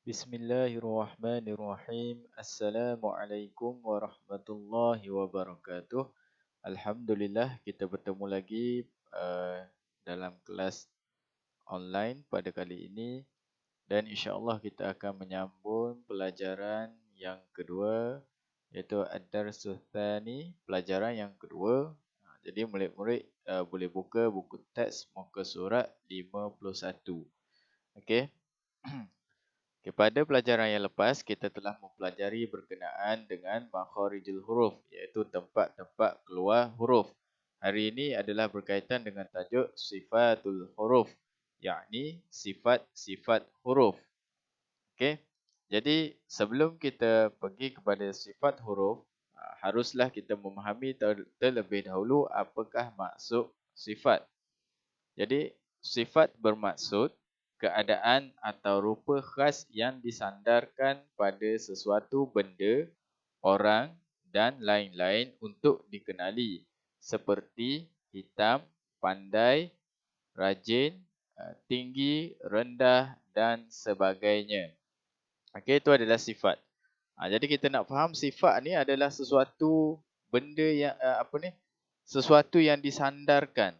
Bismillahirrahmanirrahim. Assalamualaikum warahmatullahi wabarakatuh. Alhamdulillah kita bertemu lagi dalam kelas online pada kali ini dan insya-Allah kita akan menyambung pelajaran yang kedua iaitu Ad-Darsus Tsani, pelajaran yang kedua. Jadi murid-murid boleh buka buku teks muka surat 51. Okey. Okay, pada pelajaran yang lepas, kita telah mempelajari berkenaan dengan makharijul huruf, iaitu tempat-tempat keluar huruf. Hari ini adalah berkaitan dengan tajuk sifatul huruf, yakni sifat-sifat huruf. Okay? Jadi, sebelum kita pergi kepada sifat huruf, haruslah kita memahami terlebih dahulu apakah maksud sifat. Jadi, sifat bermaksud keadaan atau rupa khas yang disandarkan pada sesuatu benda, orang dan lain-lain untuk dikenali. Seperti hitam, pandai, rajin, tinggi, rendah dan sebagainya. Okey, itu adalah sifat. Jadi kita nak faham sifat ni adalah sesuatu benda yang sesuatu yang disandarkan.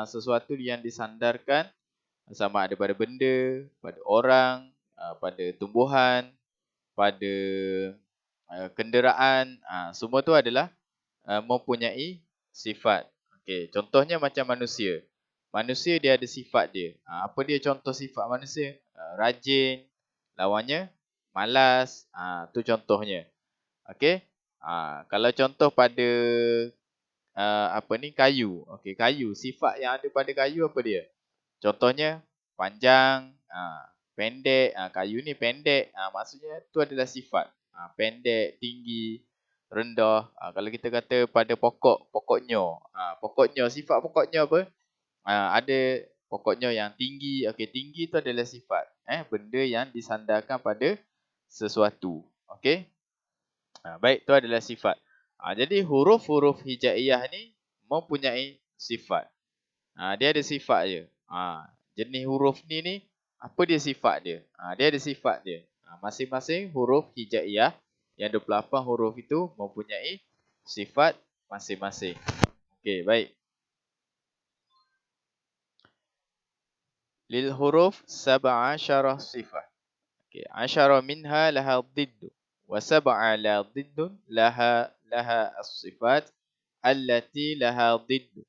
Sesuatu yang disandarkan sama ada pada benda, pada orang, pada tumbuhan, pada kenderaan. Semua tu adalah mempunyai sifat. Okey, contohnya macam manusia. Manusia dia ada sifat dia. Apa dia contoh sifat manusia? Rajin, lawannya malas. Tu contohnya. Okey. Kalau contoh pada kayu. Okey, kayu. Sifat yang ada pada kayu apa dia? Contohnya panjang, pendek. Kayu ni pendek. Maksudnya tu adalah sifat. Pendek, tinggi, rendah. Kalau kita kata pada pokoknya. Pokoknya, sifat pokoknya apa? Ada pokoknya yang tinggi. Okey, tinggi tu adalah sifat. Benda yang disandarkan pada sesuatu. Okey. Baik, tu adalah sifat. Jadi huruf-huruf hijaiyah ni mempunyai sifat. Dia ada sifat je. Jenis huruf ni apa dia sifat dia? Dia ada sifat dia. Masing-masing huruf hijaiyah yang 28 huruf itu mempunyai sifat masing-masing. Okey, baik. Lil huruf 17 sifat. Okey, 10 minha laha dhiddu wa 7 la dhiddun laha as-sifat allati laha dhiddu.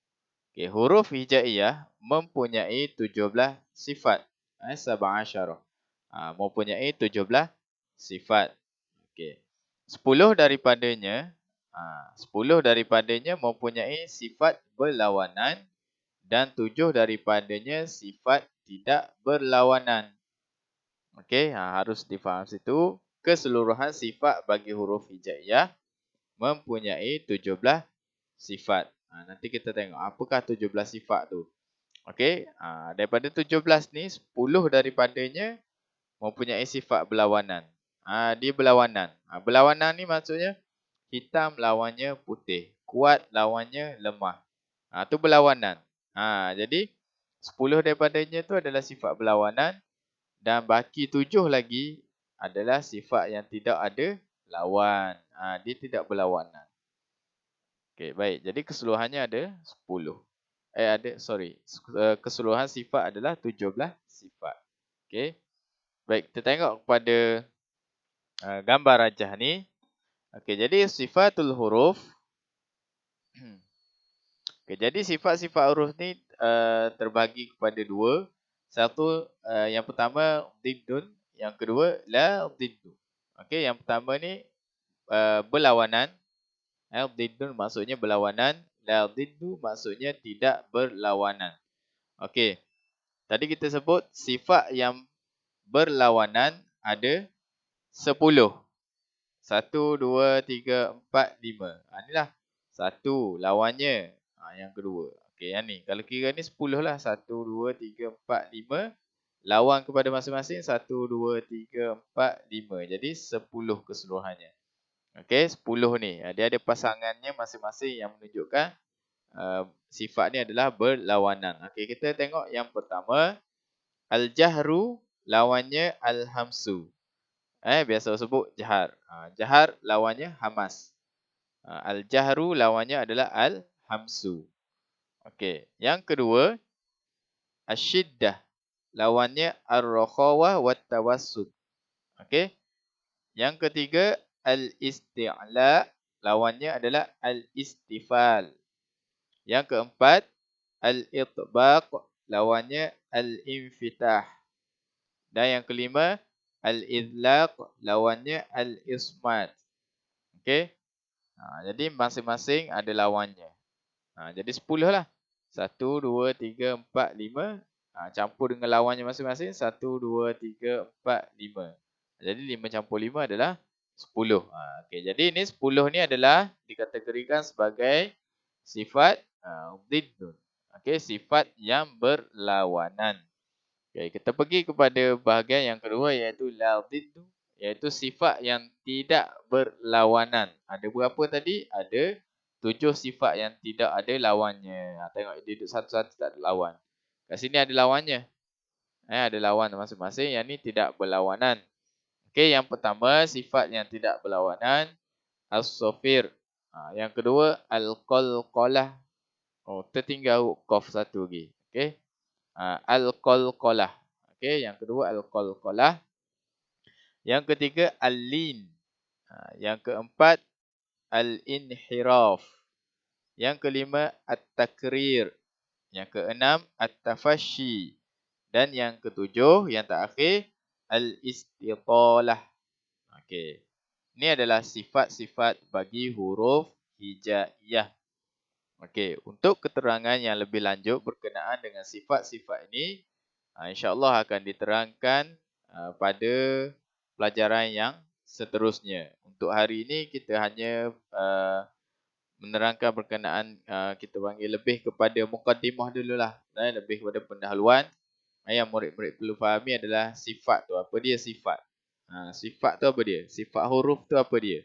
Okey, huruf hijaiyah mempunyai 17 sifat. 17. Mempunyai 17 sifat. Okey. 10 daripadanya 10 daripadanya mempunyai sifat berlawanan dan 7 daripadanya sifat tidak berlawanan. Okey, harus difaham situ. Keseluruhan sifat bagi huruf hijaiyah mempunyai 17 sifat. Nanti kita tengok apakah 17 sifat tu. Okey, daripada 17 ni 10 daripadanya mempunyai sifat berlawanan. Dia berlawanan. Berlawanan ni maksudnya hitam lawannya putih, kuat lawannya lemah. Tu berlawanan. Jadi 10 daripadanya tu adalah sifat berlawanan dan baki 7 lagi adalah sifat yang tidak ada lawan. Dia tidak berlawanan. Okey, baik. Jadi keseluruhannya ada 10. Keseluruhan sifat adalah 17 sifat. Okey. Baik, kita tengok kepada gambar rajah ni. Okey, jadi sifatul huruf. Okey, jadi sifat-sifat huruf ni terbagi kepada dua. Satu, yang pertama dhiddun, yang kedua la dhiddu. Okey, yang pertama ni berlawanan. Dhiddun maksudnya berlawanan, la dhiddu maksudnya tidak berlawanan. Okey. Tadi kita sebut sifat yang berlawanan ada 10. 1 2 3 4 5. Inilah satu lawannya. Yang kedua. Okey, yang ni. Kalau kira ni 10 lah. 1 2 3 4 5. Lawan kepada masing-masing 1 2 3 4 5. Jadi 10 keseluruhannya. Okey, 10 ni. Dia ada pasangannya masing-masing yang menunjukkan sifat ni adalah berlawanan. Okey, kita tengok yang pertama. Al-jahru lawannya al-hamsu. Biasa sebut jahar. Jahar lawannya hamas. Al-jahru lawannya adalah al-hamsu. Okey. Yang kedua, asyiddah. Lawannya ar-rakhawah wat tawassut. Okey. Yang ketiga, al-isti'la. Lawannya adalah al-istifal. Yang keempat, al-itbaq. Lawannya al-infitah. Dan yang kelima, al-idlaq. Lawannya al-ismat. Okey. Jadi masing-masing ada lawannya. Jadi 10 lah. 1, 2, 3, 4, 5. Campur dengan lawannya masing-masing. 1, 2, 3, 4, 5. Jadi 5 campur 5 adalah 10. Okay. Jadi ini 10 ni adalah dikategorikan sebagai sifat diddun. Okay. Sifat yang berlawanan. Okay. Kita pergi kepada bahagian yang kedua iaitu la diddu. Iaitu sifat yang tidak berlawanan. Ada berapa tadi? Ada 7 sifat yang tidak ada lawannya. Tengok dia duduk satu-satu tak ada lawan. Kat sini ada lawannya. Ada lawan masing-masing. Yang ni tidak berlawanan. Okey, yang pertama sifat yang tidak berlawanan as-safir. Yang kedua al-qalqalah. Tertinggal qaf satu lagi. Okey. Al-qalqalah. Okey, yang kedua al-qalqalah. Yang ketiga al-lin. Yang keempat al-inhiraf. Yang kelima at-takrir. Yang keenam at-tafashi. Dan yang ketujuh yang terakhir al-istitalah. Okey. Ini adalah sifat-sifat bagi huruf hijaiyah. Okey, untuk keterangan yang lebih lanjut berkenaan dengan sifat-sifat ini, insya-Allah akan diterangkan pada pelajaran yang seterusnya. Untuk hari ini kita hanya menerangkan berkenaan kita panggil lebih kepada mukadimah dululah, lebih kepada pendahuluan. Yang murid-murid perlu fahami adalah sifat tu apa dia sifat. Sifat tu apa dia? Sifat huruf tu apa dia?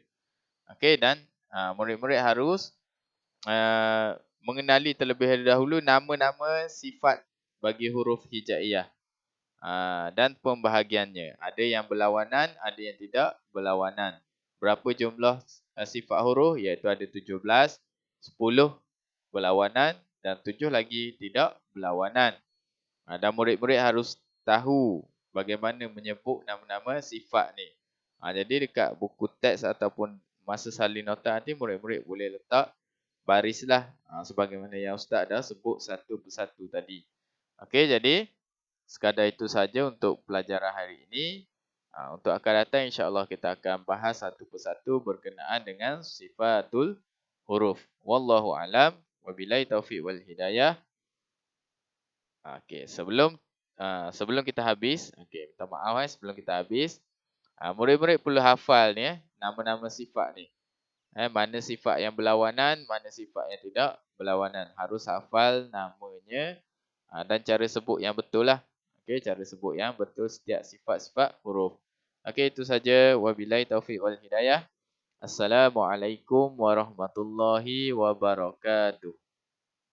Okey, dan murid-murid harus mengenali terlebih dahulu nama-nama sifat bagi huruf hijaiyah. Dan pembahagiannya. Ada yang berlawanan, ada yang tidak berlawanan. Berapa jumlah sifat huruf? Iaitu ada 17, 10 berlawanan dan 7 lagi tidak berlawanan. Dan murid-murid harus tahu bagaimana menyebut nama-nama sifat ni. Jadi dekat buku teks ataupun masa salin nota nanti murid-murid boleh letak barislah sebagaimana yang Ustaz dah sebut satu persatu tadi. Okey, jadi sekadar itu saja untuk pelajaran hari ini. Untuk akan datang insya-Allah kita akan bahas satu persatu berkenaan dengan sifatul huruf. Wallahu alam wabillahi taufiq wal hidayah. Okey, sebelum kita habis, minta maaf sebelum kita habis. Murid-murid perlu hafal ni nama-nama sifat ni. Mana sifat yang berlawanan, mana sifat yang tidak berlawanan. Harus hafal namanya dan cara sebut yang betul lah. Okey, cara sebut yang betul setiap sifat-sifat huruf. Okey, itu saja. Wabillahi taufiq wal hidayah. Assalamualaikum warahmatullahi wabarakatuh.